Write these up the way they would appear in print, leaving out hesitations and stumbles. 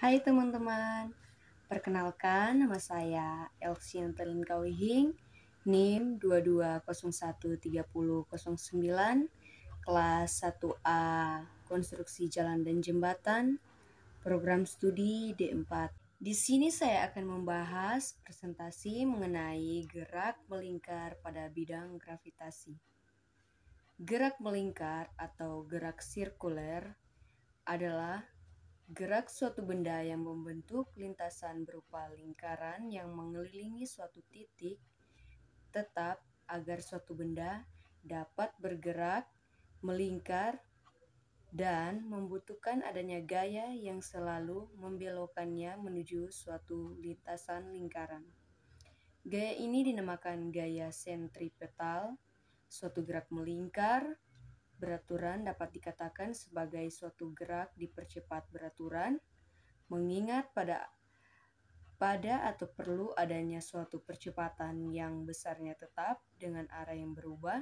Hai teman-teman, perkenalkan nama saya Elsian Telin Kawihing, NIM 22013009, kelas 1A Konstruksi Jalan dan Jembatan, program studi D4. Di sini saya akan membahas presentasi mengenai gerak melingkar pada bidang gravitasi. Gerak melingkar atau gerak sirkuler adalah gerak suatu benda yang membentuk lintasan berupa lingkaran yang mengelilingi suatu titik tetap agar suatu benda dapat bergerak, melingkar, dan membutuhkan adanya gaya yang selalu membelokkannya menuju suatu lintasan lingkaran. Gaya ini dinamakan gaya sentripetal. Suatu gerak melingkar beraturan dapat dikatakan sebagai suatu gerak dipercepat beraturan, mengingat pada atau perlu adanya suatu percepatan yang besarnya tetap dengan arah yang berubah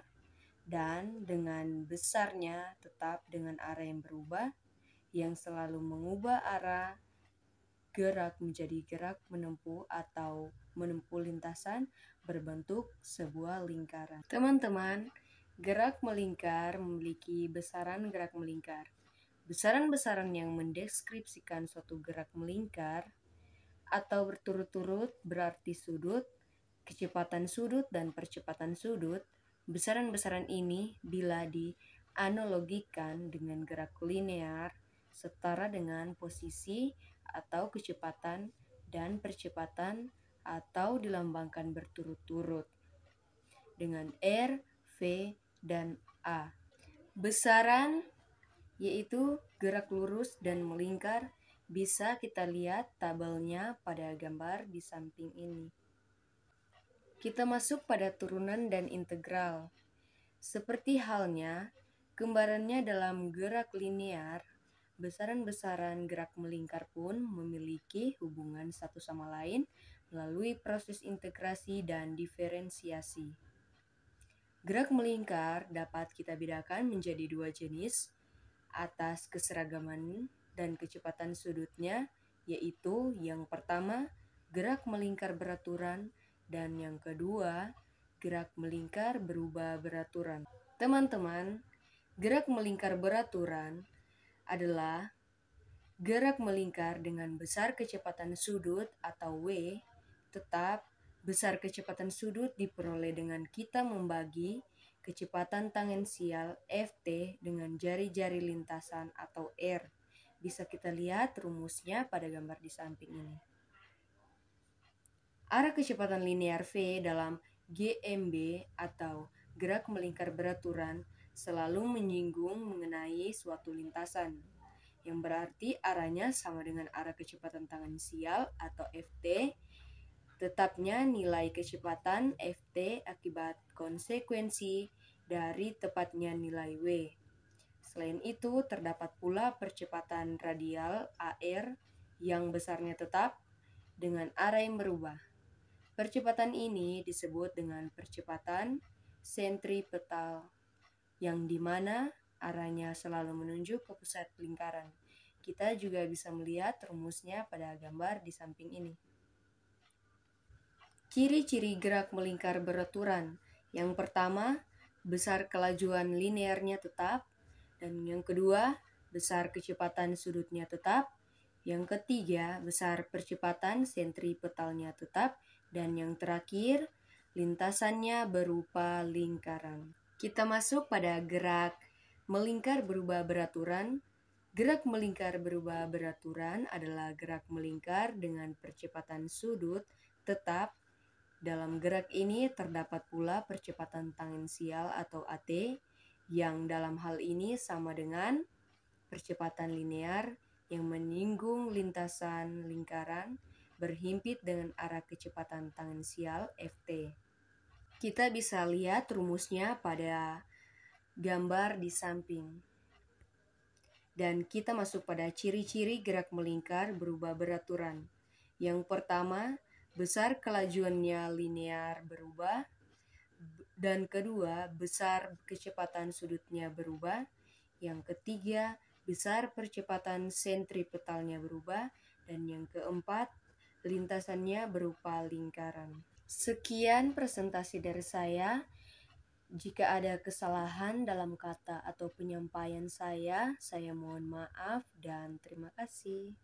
dan dengan besarnya tetap dengan arah yang berubah yang selalu mengubah arah gerak menjadi gerak menempuh atau menempuh lintasan berbentuk sebuah lingkaran. Teman-teman, gerak melingkar memiliki besaran gerak melingkar. Besaran-besaran yang mendeskripsikan suatu gerak melingkar atau berturut-turut berarti sudut, kecepatan sudut, dan percepatan sudut. Besaran-besaran ini bila dianalogikan dengan gerak linear setara dengan posisi atau kecepatan dan percepatan atau dilambangkan berturut-turut dengan R, V, dan A. Besaran yaitu gerak lurus dan melingkar bisa kita lihat tabelnya pada gambar di samping ini. Kita masuk pada turunan dan integral. Seperti halnya gambarannya dalam gerak linear, besaran-besaran gerak melingkar pun memiliki hubungan satu sama lain melalui proses integrasi dan diferensiasi. Gerak melingkar dapat kita bedakan menjadi dua jenis atas keseragaman dan kecepatan sudutnya, yaitu yang pertama gerak melingkar beraturan dan yang kedua gerak melingkar berubah beraturan. Teman-teman, gerak melingkar beraturan adalah gerak melingkar dengan besar kecepatan sudut atau W, tetap besar kecepatan sudut diperoleh dengan kita membagi kecepatan tangensial Ft dengan jari-jari lintasan atau R. Bisa kita lihat rumusnya pada gambar di samping ini. Arah kecepatan linear V dalam GMB atau gerak melingkar beraturan selalu menyinggung mengenai suatu lintasan, yang berarti arahnya sama dengan arah kecepatan tangensial atau Ft. Tetapnya nilai kecepatan Ft akibat konsekuensi dari tepatnya nilai W. Selain itu, terdapat pula percepatan radial AR yang besarnya tetap dengan arah yang berubah. Percepatan ini disebut dengan percepatan sentripetal, yang dimana arahnya selalu menunjuk ke pusat lingkaran. Kita juga bisa melihat rumusnya pada gambar di samping ini. Ciri-ciri gerak melingkar beraturan. Yang pertama, besar kelajuan linearnya tetap. Dan yang kedua, besar kecepatan sudutnya tetap. Yang ketiga, besar percepatan sentripetalnya tetap. Dan yang terakhir, lintasannya berupa lingkaran. Kita masuk pada gerak melingkar berubah beraturan. Gerak melingkar berubah beraturan adalah gerak melingkar dengan percepatan sudut tetap. Dalam gerak ini terdapat pula percepatan tangensial atau AT, yang dalam hal ini sama dengan percepatan linear yang menyinggung lintasan lingkaran berhimpit dengan arah kecepatan tangensial Ft. Kita bisa lihat rumusnya pada gambar di samping. Dan kita masuk pada ciri-ciri gerak melingkar berubah beraturan. Yang pertama, besar kelajuannya linear berubah. Dan kedua, besar kecepatan sudutnya berubah. Yang ketiga, besar percepatan sentripetalnya berubah. Dan yang keempat, lintasannya berupa lingkaran. Sekian presentasi dari saya. Jika ada kesalahan dalam kata atau penyampaian saya mohon maaf dan terima kasih.